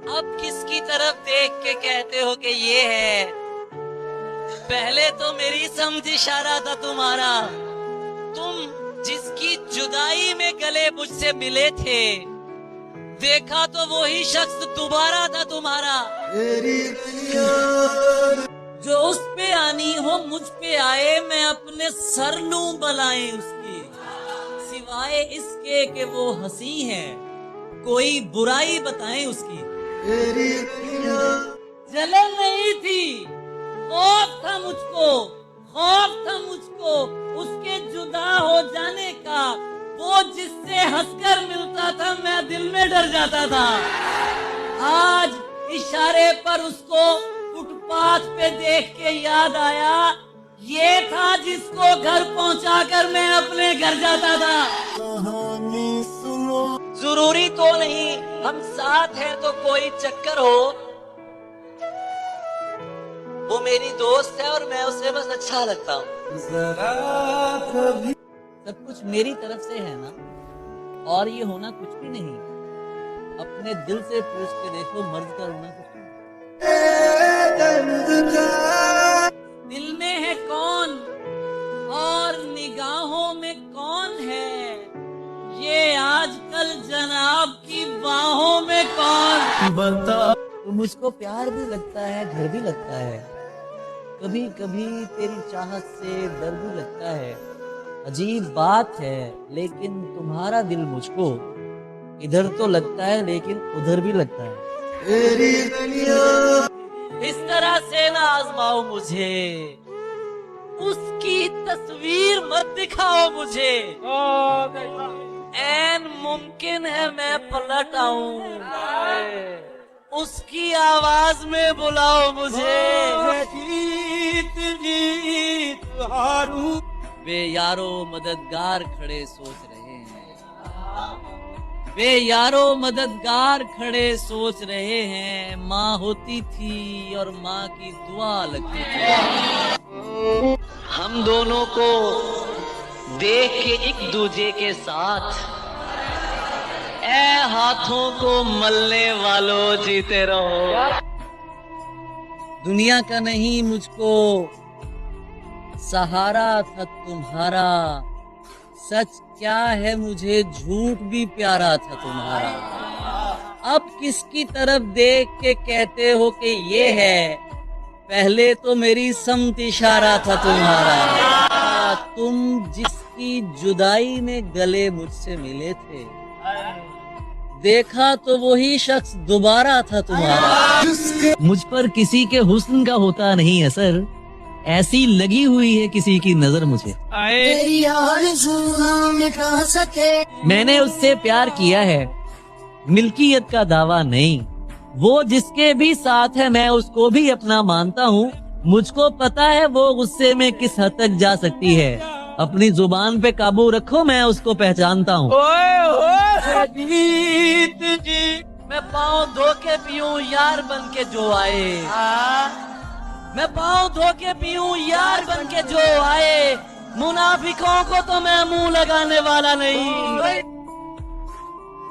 अब किसकी तरफ देख के कहते हो कि ये है? पहले तो मेरी समझ इशारा था तुम्हारा। तुम जिसकी जुदाई में गले मुझसे मिले थे, देखा तो वही शख्स दोबारा था तुम्हारा। जो उस पे आनी हो मुझ पे आए, मैं अपने सर लूं बलाएं उसकी। सिवाय इसके कि वो हंसी है, कोई बुराई बताएं उसकी। जलन नहीं थी, खौफ था मुझको, खौफ था मुझको उसके जुदा हो जाने का। वो जिससे हंसकर मिलता था, मैं दिल में डर जाता था। आज इशारे पर उसको फुटपाथ पे देख के याद आया, ये था जिसको घर पहुंचाकर मैं अपने घर जाता था। जरूरी तो नहीं हम साथ हैं तो कोई चक्कर हो, वो मेरी दोस्त है और मैं उसे बस अच्छा लगता हूँ। सब कुछ मेरी तरफ से है ना, और ये होना कुछ भी नहीं। अपने दिल से पूछ के देखो, मर्द का रोना कुछ नहीं। दिल में है कौन और निगाहों में कौन है, ये आजकल जनाब की बाहों में कौन। बता तो मुझको प्यार भी लगता है, घर भी लगता है, कभी कभी तेरी चाहत से डर भी लगता है। अजीब बात है लेकिन तुम्हारा दिल मुझको इधर तो लगता है लेकिन उधर भी लगता है। इस तरह से ना आजमाओ मुझे, उसकी तस्वीर मत दिखाओ मुझे। ऐन मुमकिन है मैं पलट आऊं, उसकी आवाज में बुलाओ मुझे। जीत जीत हारूं। वे यारो मददगार खड़े सोच रहे हैं, वे यारो मददगार खड़े सोच रहे हैं। माँ होती थी और माँ की दुआ लगती थी। हम दोनों को देख के एक दूजे के साथ, ऐ हाथों को मलने वालों जीते रहो। दुनिया का नहीं मुझको सहारा था तुम्हारा, सच क्या है मुझे झूठ भी प्यारा था तुम्हारा। अब किसकी तरफ देख के कहते हो कि ये है? पहले तो मेरी समत इशारा था तुम्हारा। तुम जिसकी जुदाई में गले मुझसे मिले थे, देखा तो वही शख्स दोबारा था तुम्हारा। मुझ पर किसी के हुस्न का होता नहीं असर, ऐसी लगी हुई है किसी की नजर मुझे। मैंने उससे प्यार किया है, मिल्कियत का दावा नहीं। वो जिसके भी साथ है मैं उसको भी अपना मानता हूँ। मुझको पता है वो गुस्से में किस हद तक जा सकती है। अपनी जुबान पे काबू रखो, मैं उसको पहचानता हूँ। मैं पाँव धो के पीऊं यार बन के जो आए, मैं पाँव धो के पीऊं यार बन के जो आए। मुनाफिकों को तो मैं मुंह लगाने वाला नहीं।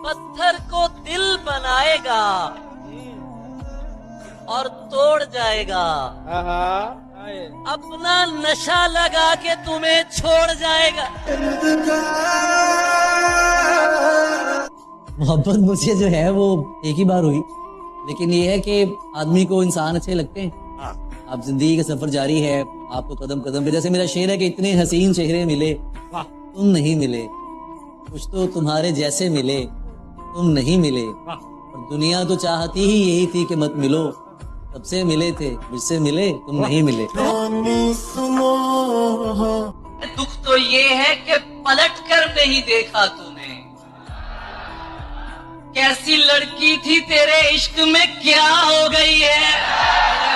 पत्थर को दिल बनाएगा और तोड़ जाएगा, अपना नशा लगा के तुम्हें छोड़ जाएगा। मोहब्बत मुझे जो है वो एक ही बार हुई, लेकिन ये है कि आदमी को इंसान अच्छे लगते हैं। अब जिंदगी का सफर जारी है, आपको कदम कदम पे, जैसे मेरा शेर है कि इतने हसीन चेहरे मिले तुम नहीं मिले, कुछ तो तुम्हारे जैसे मिले तुम नहीं मिले। और दुनिया तो चाहती ही यही थी कि मत मिलो, सबसे मिले थे मुझसे मिले तुम नहीं मिले। दुख तो ये है कि पलट कर नहीं देखा तूने, कैसी लड़की थी तेरे इश्क में क्या हो गई है।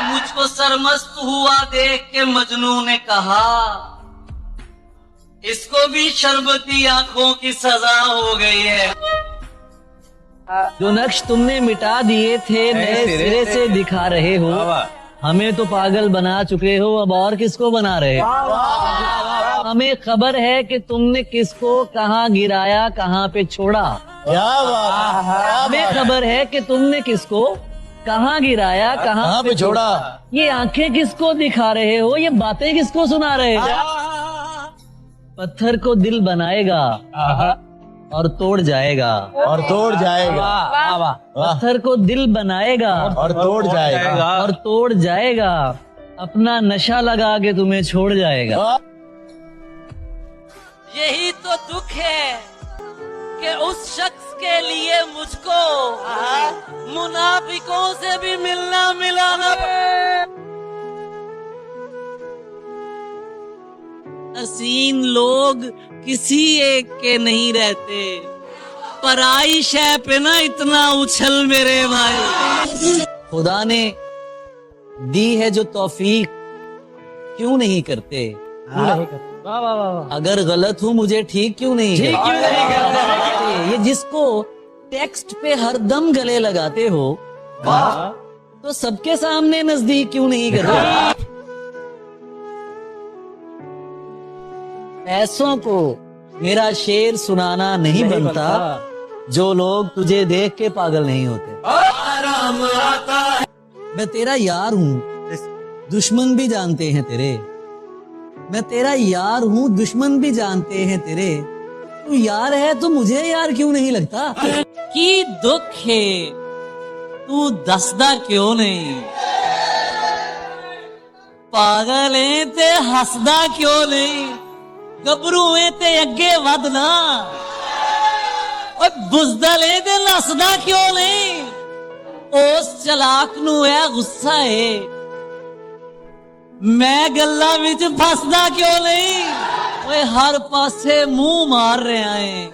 मुझको सरमस्त हुआ देख के मजनू ने कहा, इसको भी शरबती आंखों की सजा हो गई है। जो नक्श तुमने मिटा दिए थे नए सिरे से दिखा रहे हो, हमें तो पागल बना चुके हो, अब और किसको बना रहे हो। हमें खबर है कि तुमने किसको कहाँ गिराया, कहाँ पे छोड़ा। हमें खबर है कि तुमने किसको कहाँ गिराया, कहाँ पे छोड़ा? ये आंखें किसको दिखा रहे हो, ये बातें किसको सुना रहे हो? पत्थर को दिल बनाएगा और तोड़ जाएगा, और तोड़ जाएगा। पत्थर को दिल बनाएगा और तोड़ जाएगा। और तोड़ जाएगा, अपना नशा लगा के तुम्हें छोड़ जाएगा। यही तो दुख है कि उस शख्स के लिए मुझको मुनाफिकों से भी मिलना मिला ना। हसीन लोग किसी एक के नहीं रहते, पराई शय पे ना इतना उछल मेरे भाई। खुदा ने दी है जो तौफीक, क्यों नहीं करते? अगर गलत हूँ मुझे ठीक क्यों नहीं करते? ये जिसको टेक्स्ट पे हरदम गले लगाते हो, तो सबके सामने नजदीक क्यों नहीं करते? ऐसों को मेरा शेर सुनाना नहीं बनता, जो लोग तुझे देख के पागल नहीं होते। मैं तेरा यार हूँ, दुश्मन भी जानते हैं तेरे। मैं तेरा यार हूँ, दुश्मन भी जानते हैं तेरे। तू यार है तो मुझे यार क्यों नहीं लगता? की दुख है तू दसदा क्यों नहीं? पागल है ते हसदा क्यों नहीं? गबरू है ते अगे वधना, और बुजदल है ते नसदा क्यों नहीं? उस चलाक नू है गुस्सा है, मैं गल्ला विच फसदा क्यों नहीं? ओए हर पासे मुंह मार रहा है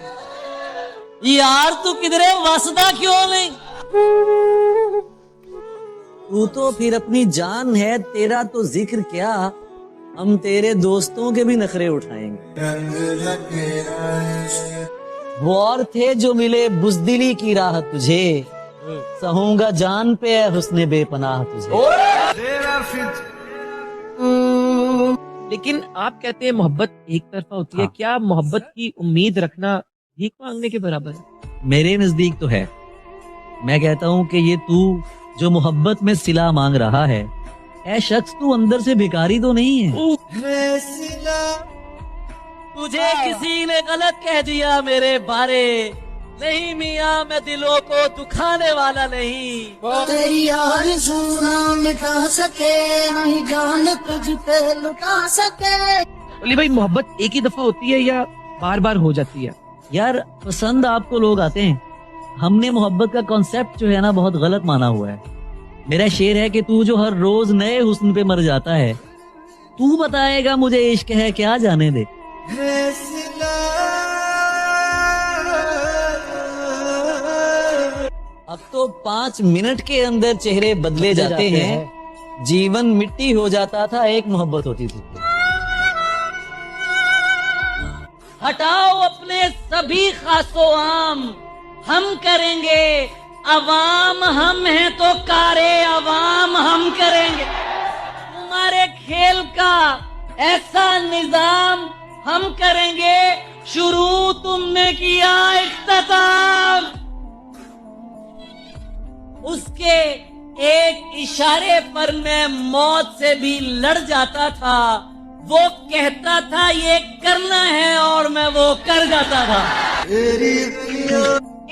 यार, तू किधरे वसदा क्यों नहीं? तू तो फिर अपनी जान है, तेरा तो जिक्र क्या, हम तेरे दोस्तों के भी नखरे उठाएंगे। वो और थे जो मिले बुज़दिली की राह तुझे, सहूंगा जान पे है हुस्ने बेपनाह तुझे। लेकिन आप कहते हैं मोहब्बत एक तरफा होती है, क्या मोहब्बत की उम्मीद रखना भीख मांगने के बराबर है? मेरे नजदीक तो है। मैं कहता हूँ कि ये तू जो मोहब्बत में सिला मांग रहा है, ऐ शख्स तू अंदर से भिखारी तो नहीं है। तुझे किसी ने गलत कह दिया मेरे बारे, नहीं मियाँ मैं दिलों को दुखाने वाला नहीं। तेरी आरज़ू ना मिटा सके, नहीं जान तुझ पे लुटा सके। अली भाई, मोहब्बत एक ही दफा होती है या बार बार हो जाती है? यार पसंद आपको लोग आते हैं, हमने मोहब्बत का कॉन्सेप्ट जो है ना बहुत गलत माना हुआ है। मेरा शेर है कि तू जो हर रोज नए हुस्न पे मर जाता है, तू बताएगा मुझे इश्क है क्या, जाने दे। अब तो 5 मिनट के अंदर चेहरे बदले जाते हैं, जीवन मिट्टी हो जाता था, एक मोहब्बत होती थी। हटाओ अपने सभी खासो आम, हम करेंगे अवाम, हम हैं तो कारे अवाम हम करेंगे। तुम्हारे खेल का ऐसा निजाम हम करेंगे, शुरू तुमने किया इख्तिताम। उसके एक इशारे पर मैं मौत से भी लड़ जाता था, वो कहता था ये करना है और मैं वो कर जाता था।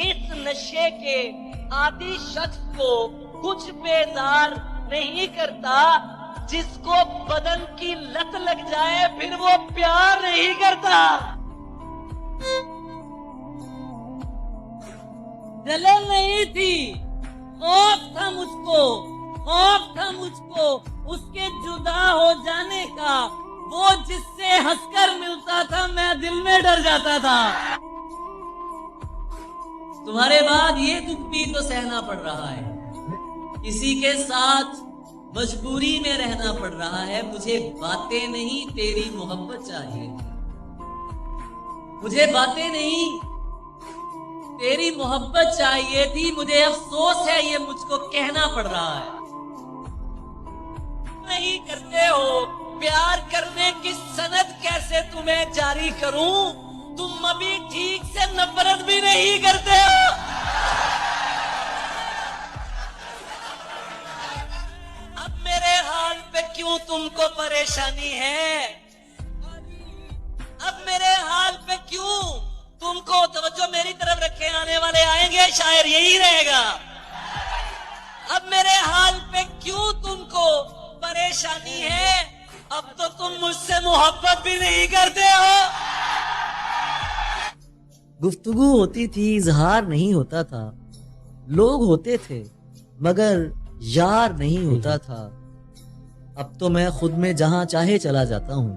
इस नशे के आदि शख्स को कुछ बेजार नहीं करता, जिसको बदन की लत लग जाए फिर वो प्यार नहीं करता। जलन नहीं थी, खौफ था मुझको, खौफ था मुझको उसके जुदा हो जाने का। वो जिससे हंसकर मिलता था मैं दिल में डर जाता था। तुम्हारे बाद ये दुख भी तो सहना पड़ रहा है, किसी के साथ मजबूरी में रहना पड़ रहा है। मुझे बातें नहीं तेरी मोहब्बत चाहिए, मुझे बातें नहीं तेरी मोहब्बत चाहिए थी। मुझे अफसोस है ये मुझको कहना पड़ रहा है। नहीं करते हो प्यार करने की सनद कैसे तुम्हें जारी करूं? तुम अभी ठीक से नफरत भी नहीं करते हो। तुमको परेशानी है? अब मेरे हाल पे क्यों तुमको तवज्जो मेरी तरफ रखे आने वाले आएंगे, शायर यही रहेगा। अब मेरे हाल पे क्यों तुमको परेशानी है? अब तो तुम मुझसे मोहब्बत भी नहीं करते हो। गुफ्तगू होती थी, इजहार नहीं होता था, लोग होते थे मगर यार नहीं होता था। अब तो मैं खुद में जहां चाहे चला जाता हूँ,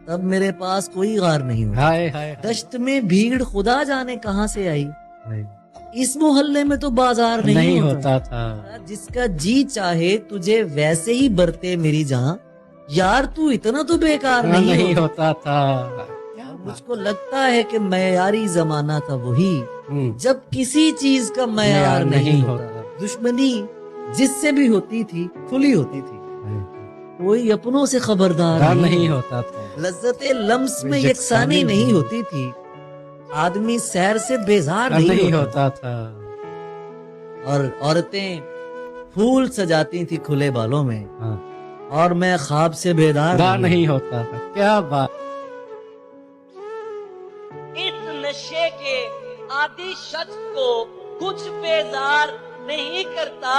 तब मेरे पास कोई गार नहीं होता। हाय हाय दश्त में भीड़ खुदा जाने कहां से आई, इस मोहल्ले में तो बाजार नहीं होता था। जिसका जी चाहे तुझे वैसे ही बरते मेरी जहां, यार तू इतना तो बेकार नहीं होता। होता था। मुझको लगता है कि मयारी जमाना था वही, जब किसी चीज का मयार नहीं होता। दुश्मनी जिससे भी होती थी खुली होती थी, कोई अपनों से खबरदार नहीं होता था। लज्जते लम्स में यकसानी नहीं होती थी, आदमी सैर से बेजार नहीं होता था। और औरतें फूल सजाती थी खुले बालों में, और मैं ख्वाब से बेदार नहीं होता था। क्या बात। इस नशे के आदि शख्स को कुछ बेजार नहीं करता,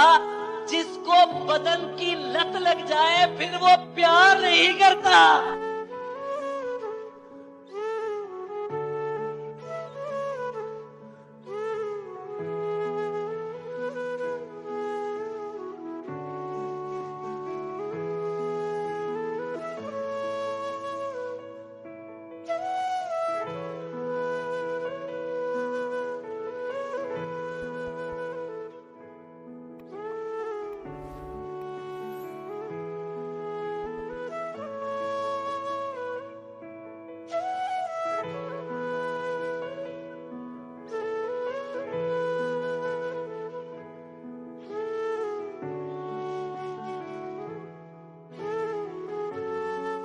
जिसको बदन की लत लग जाए फिर वो प्यार नहीं करता।